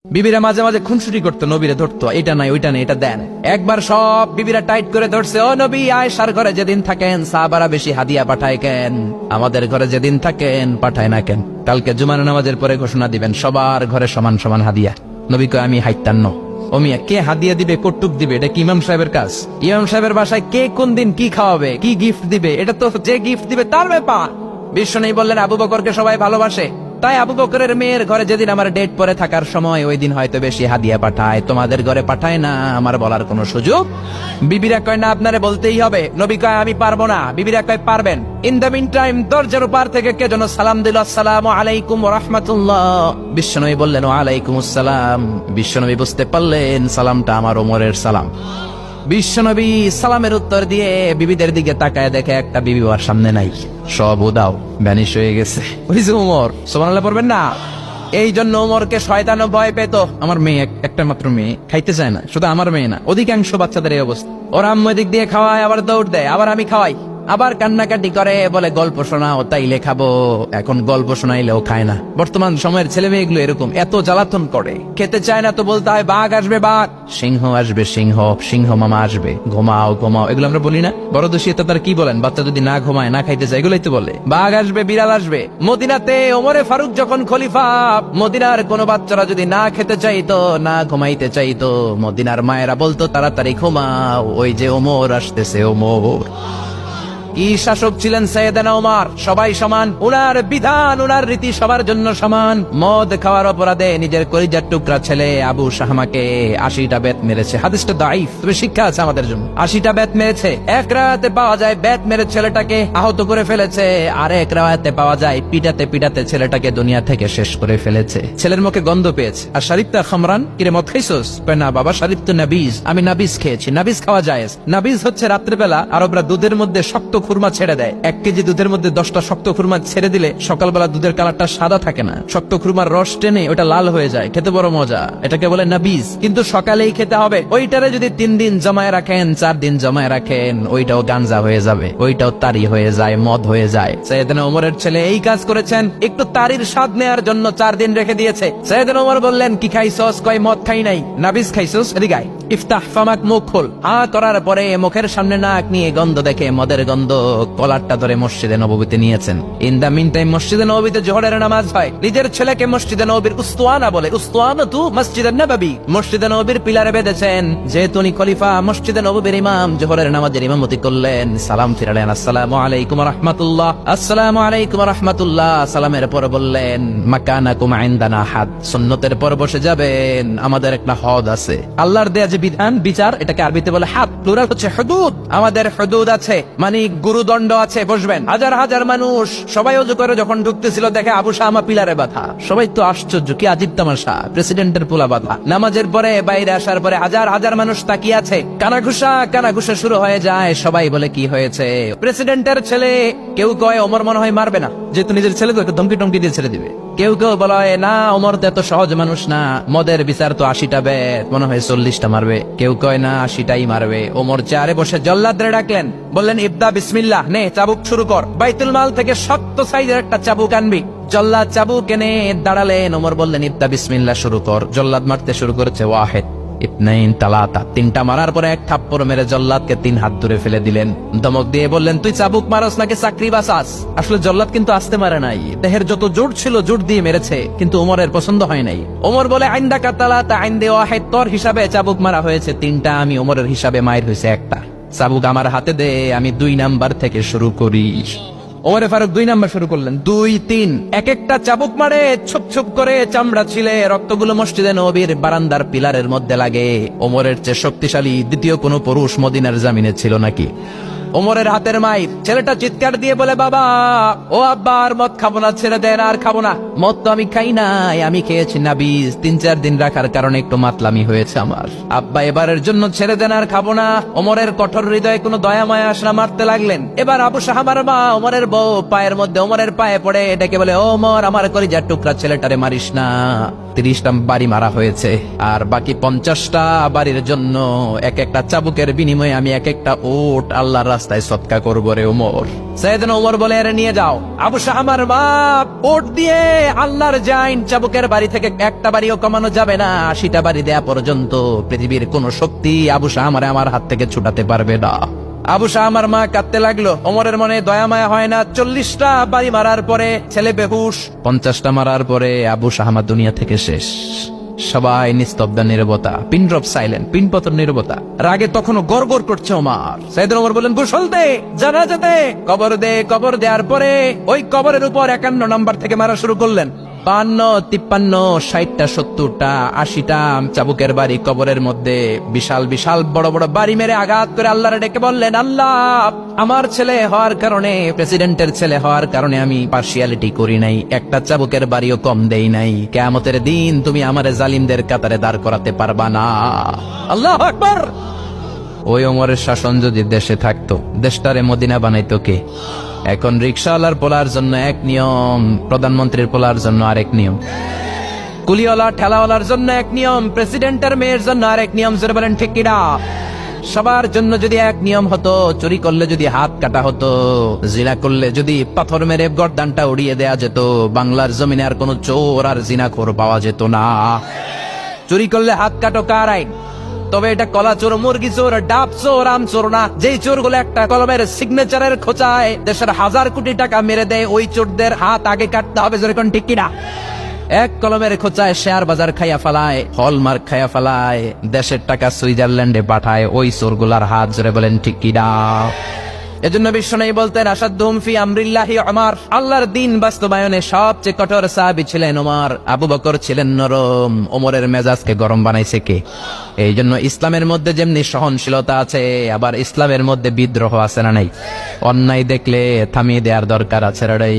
বিবিরা মাঝে মাঝে খুনসুটি করতো, নবীরে ধরতো, এটা নাই ওইটা নেই, এটা দেন। একবার সব বিবিরা টাইট করে ধরছে, ও নবী, আয়েশার ঘরে যেদিন থাকেন সাহাবারা বেশি হাদিয়া পাঠায় কেন? আমাদের ঘরে যেদিন থাকেন পাঠায় না কেন? কালকে জুমার নামাজের পরে ঘোষণা দিবেন সবার ঘরে সমান সমান হাদিয়া। নবী কয় আমি হাইতান্ন। ও মিয়া, কে হাদিয়া দিবে, কটুক দিবে, এটা কি ইমাম সাহেবের কাজ? ইমাম সাহেবের বাসায় কে কোন দিন কি খাওয়াবে, কি গিফট দিবে, এটা তো যে গিফট দিবে তার ব্যাপার। বিশ্বনবী বললেন আবু বকরকে সবাই ভালোবাসে, তাই আবু বকরের মেয়ের ঘরে যেদিন আমার ডেট পরে থাকার সময় ওই দিন হয়তো বেশি হাদিয়া পাঠায়, তোমাদের ঘরে পাঠায় না। আমার বলার কোনো সুযোগ? বিবিরা কয় না, আপনারে বলতেই হবে। নবী কয় আমি পারবো না। বিবিরা কয় পারবেন। ইন দ্য মিন টাইম দরজার পার থেকে কে যেন সালাম দিল, আসসালামু আলাইকুম ওয়া রাহমাতুল্লাহ। বিশ্বনবী বললেন ওয়া আলাইকুমুস সালাম। বিশ্বনবী বুঝতে পারলেন সালামটা আমার ওমরের সালাম। বিশ্বনবী সালামের উত্তর দিয়ে বিবিদের দিকে তাকায় দেখে একটা বিবি ওর সামনে নাই, সব উদাও, ভ্যানিশ হয়ে গেছে। ওই যে ওমর, সুবহানাল্লাহ পড়বেন না? এই জন্য ওমরকে শয়তানও ভয় পেত। আমার মেয়ে, একটা মাত্র মেয়ে, খাইতে চায় না। শুধু আমার মেয়ে না, অধিকাংশ বাচ্চাদের এই অবস্থা। ওরা আম্মু দিক দিয়ে খাওয়ায়, আবার দৌড় দেয়, আবার আমি খাওয়াই, আবার কান্নাকাটি করে, বলে গল্প শোনাও, তাইলে খাবো। এখন গল্প শোনাইলেও খায় না। বর্তমান সময়ের ছেলে মেয়েগুলো এরকম, এত জ্বালাতন করে। খেতে চায় না তো বলতে হয় বাঘ আসবে বাঘ, সিংহ আসবে সিংহ, সিংহ মামা আসবে, ঘুমাও ঘুমাও, এগুলো আমরা বলি না? বড় দোষী তো তার কি বলেন? বাচ্চা যদি না ঘুমায়, না খাইতে চায়, এগুলোই তো বলে। বাঘ আসবে, বিড়াল আসবে। মদিনাতে ওমরে ফারুক যখন খলিফা, মদিনার কোন বাচ্চারা যদি না খেতে চাইতো, না ঘুমাইতে চাইতো, মদিনার মায়েরা বলতো তাড়াতাড়ি ঘুমাও, ওই যে ওমর আসতেছে, ওমর। কি শাসক ছিলেন সাইয়েদনা ওমর! সবাই সমান, উনার বিধান, উনার রীতি সবার জন্য সমান। মদ খাওয়ার অপরাধে নিজের কলিজার টুকরা ছেলে আবু শাহমাকে 80টা বেত মেরেছে। হাদিসটা দাঈফ, তবে শিক্ষা আছে আমাদের জন্য। 80টা বেত মেরেছে। এক রাতে পাওয়া যায় বেত মেরে ছেলেটাকে আহত করে ফেলেছে, আর এক রাতে পাওয়া যায় পিটাতে পিটাতে ছেলেটাকে দুনিয়া থেকে শেষ করে ফেলেছে। ছেলের মুখে গন্ধ পেয়েছে। আর শরীফটা খামরান, কিরে মদ খাইছস? না বাবা, শরীফ তো নাবিজ, আমি নাবিজ খেয়েছি। নাবিজ খাওয়া যায়। নাবিজ হচ্ছে রাত্রেবেলা আরবরা দুধের মধ্যে শক্ত খুরমা ছেড়ে দেয়। 1 কেজি দুধের মধ্যে 10টা শক্ত খুরমা ছেড়ে দিলে সকালবেলা দুধের কালারটা সাদা থাকে না, শক্ত খুরমার রস টেনে ওটা লাল হয়ে যায়, খেতে বড় মজা। এটাকে বলে নাবিজ। কিন্তু সকালেই খেতে হবে। ওইটারে যদি 3 দিন জমায় রাখেন, 4 দিন জমায় রাখেন, ওইটাও গাঞ্জা হয়ে যাবে, ওইটাও তারি হয়ে যায়, মদ হয়ে যায়। সাইয়েদনা ওমরের ছেলে এই কাজ করেছেন, একটু তারির স্বাদ নেয়ার জন্য 4 দিন রেখে দিয়েছে। সাইয়েদনা ওমর বললেন কি খাইছস? কয় মদ খাই নাই। নাবিজ খাইছস? এদিকে আয়, ইফতাহ ফামাক, মুখ খোল। করার পরে মুখের সামনে নাক নিয়ে গন্ধ দেখে, মদের গন্ধ, কলারটা ধরে মসজিদে নববীতে নিয়েছেন। ইন দা মিন টাইম মসজিদে নববীতে জোহরের নামাজ হয়। নিজের ছেলেকে মসজিদে নববীর উস্তুয়ানা বলে, উস্তুয়ানাতু মসজিদে নববী, মসজিদে নববীর পিলারে বেঁধেছেন। যেহেতু উনি খলিফা, মসজিদে নববীর ইমাম, জোহরের নামাজের ইমামতি করলেন। সালাম ফিরালেন, আসসালামু আলাইকুম ওয়া রাহমাতুল্লাহ, আসসালামু আলাইকুম ওয়া রাহমাতুল্লাহ। সালামের পর বললেন মাকানাকুম ইনদানা হাদ, সুন্নতের পর বসে যাবেন, আমাদের একটা হদ আছে। আল্লাহর দেয়া যে বিধান, বিচার, এটাকে আরবিতে বলে হাদ, প্লুরাল হচ্ছে হুদুদ। আমাদের হুদুদ আছে, মানে গুরুদণ্ড আছে, বসবেন। হাজার হাজার মানুষ সবাই ওযু করে যখন ঢুকতেছিল, দেখে আবু শামা পিলারে বাঁধা। সবাই তো আশ্চর্য, কি আজীব তামাশা, প্রেসিডেন্টের পোলা বাঁধা। নামাজের পরে বাইরে আসার পরে হাজার হাজার মানুষ তাকিয়ে আছে, কানাঘুষা শুরু হয়ে যায়। সবাই বলে কি হয়েছে? প্রেসিডেন্টের ছেলে। কেউ কয় ওমর মনে হয় মারবে না, যেহেতু নিজের ছেলে তো, ধমকি টমকি দিয়ে ছেড়ে দিবে। কেউ কেউ বলে না, ওমর তো এত সহজ মানুষ না, মদের বিচার তো 80টা বেত, মনে হয় 40টা মারবে। কেউ কয় না, 80টাই মারবে। ওমর চেয়ারে বসে জল্লাদরে ডাকলেন, বললেন ইবদা বিসমিল্লাহ, নে চাবুক শুরু কর। বাইতুল মাল থেকে শক্ত সাইজের একটা চাবুক আনবি। জল্লাদ চাবুক এনে দাঁড়ালেন। ওমর বললেন ইবদা বিসমিল্লাহ, শুরু কর। জল্লাদ মারতে শুরু করেছে। ওয়াহিদ, ইতনাইন, তালাতা, 3টা মারার পরে এক থাপ্পড় মেরে জল্লাদকে 3 হাত দূরে ফেলে দিলেন। ধমক দিয়ে বললেন তুই চাবুক মারস নাকি চাকরি বাসাস? আসলে জল্লাদ কিন্তু আসতে মারে নাই, দেহের যত জোর ছিল জোর দিয়ে মেরেছে, কিন্তু ওমরের পছন্দ হয় নাই। ওমর বলে আইন্দাকা তালাতা আইন্দে ওয়াহিদ, তোর হিসাবে চাবুক মারা হয়েছে 3টা, আমি ওমরের হিসাবে মায়ের হয়েছে 1টা। চাবুক আমার হাতে দে, আমি 2 নাম্বার থেকে শুরু করি। ওমরে ফারুক 2 নাম্বার শুরু করলেন। 2, 3, এক একটা চাবুক মারে, ছুপ ছুপ করে চামড়া ছিলে, রক্তগুলো মসজিদে নববীর বারান্দার পিলারের মধ্যে লাগে। ওমরের চেয়ে শক্তিশালী দ্বিতীয় কোনো পুরুষ মদিনার জামিনে ছিল নাকি? ওমরের হাতের মাইর। ছেলেটা চিৎকার দিয়ে বলে বাবা, ও আব্বা, আর মদ খাবো না, ছেড়ে দেন, আর খাবো না। মদ তো আমি খাই নাই, আমি খেয়েছি নাবিজ, 3-4 দিন রাখার কারণে একটু মাতলামি হয়েছে আমার। আব্বা এবারের জন্য ছেড়ে দেন, আর খাবো না। ওমরের কঠোর হৃদয়ে কোনো দয়া মায়া আসনা, মারতে লাগলেন। এবার আবু শাহমার মা, ওমরের বউ, পায়ের মধ্যে ওমরের পায়ে পড়ে ডেকে বলে ওমর, আমার কলিজার টুকরা ছেলেটারে মারিস না। 30টা বাড়ি মারা হয়েছে, আর বাকি 50টা বাড়ির জন্য এক একটা চাবুকের বিনিময়ে আমি এক একটা ওট আল্লাহর রাস্তায় সদকা করব রে ওমর। সাইয়েদনা ওমর বলে, আরে নিয়ে যাও। আবু শাহমার বাপ ওট দিয়ে আল্লাহর জাইন চাবুকের বাড়ি থেকে একটা বাড়িও কমানো যাবে না, 80টা বাড়ি দেয়া পর্যন্ত পৃথিবীর কোন শক্তি আবু শাহমারে আমার হাত থেকে ছুটাতে পারবে না। আবু শাহমার মা কাঁদতে লাগলো। ওমরের মনে দয়া মায়া হয় না। 40টা বাড়ি মারার পরে ছেলে বেহুশ, 50টা মারার পরে আবু শাহমা দুনিয়া থেকে শেষ। সবাই নিস্তব্ধ নীরবতা, পিন ড্রপ সাইলেন্ট, পিনপতন নীরবতা। রাগে তখনও গড়গড় করছে ওমর। সাইয়েদনা ওমর বললেন, গোসল দে, জানাজাতে কবর দে। কবর দেওয়ার পরে ওই কবরের উপর 51 নাম্বার থেকে মারা শুরু করলেন। 52, 53, 60টা, 70টা, 80টা চাবুকের বাড়ি কবরের মধ্যে বিশাল বিশাল বড় বড় বাড়ি মেরে আঘাত করে আল্লাহরে ডেকে বললেন, আল্লাহ, আমার ছেলে হওয়ার কারণে, প্রেসিডেন্টের ছেলে হওয়ার কারণে আমি পার্সিয়ালিটি করি নাই, একটা চাবুকের বাড়িও কম দেই নাই। কিয়ামতের দিন তুমি আমারে জালিমদের কাতারে দাঁড় করাতে পারবা না। আল্লাহু আকবার। ওই ওমরের শাসন যদি দেশে থাকতো, দেশটারে মদিনা বানাইতো কে? এখন রিকশাওয়ালার পোলার জন্য এক নিয়ম, প্রধানমন্ত্রীর পোলার জন্য আরেক নিয়ম, কুলিওয়ালা ঠেলাওয়ালার জন্য এক নিয়ম, প্রেসিডেন্টের মেয়ের জন্য আরেক নিয়ম। জোরে বলেন ঠিক কিনা? সবার জন্য যদি এক নিয়ম হতো, চুরি করলে যদি হাত কাটা হতো, জিনা করলে যদি পাথর মেরে গর্দানটা উড়িয়ে দেয়া যেত, বাংলার জমিনে আর কোনো চোর আর জিনাখোর পাওয়া যেত না। চুরি করলে হাত কাটো কার আইন? তবে এটা কলা চোর, মুরগি চোর, ডাব চোর, আম চোর না। যেই চোরগুলো একটা কলমের সিগনেচারের খোঁচায় দেশের 1000 কোটি টাকা মেরে দেয়, ওই চোরদের হাত আগে কাটতে হবে। যেরকম ঠিক কিনা? এক কলমের খোঁচায় শেয়ার বাজার খাইয়া ফেলায়, হলমার্ক খাইয়া ফেলায়, দেশের টাকা সুইজারল্যান্ডে পাঠায়, ওই চোরগুলার হাত। জোরে বলেন ঠিক কিনা? এজন্য বিশ্বনবী বলতেন, আসাদুহুম ফি আমরিল্লাহি ওমর। আল্লাহর দ্বীন বাস্তবায়নে সবচেয়ে কঠোর সাহাবী ছিলেন ওমর। আবু বকর ছিলেন নরম। ওমরের মেজাজকে গরম বানাইছে কে? এই জন্য ইসলামের মধ্যে যেমনি সহনশীলতা আছে, আবার ইসলামের মধ্যে বিদ্রোহ আছে না নাই? অন্যায় দেখলে থামিয়ে দেওয়ার দরকার আছে রে।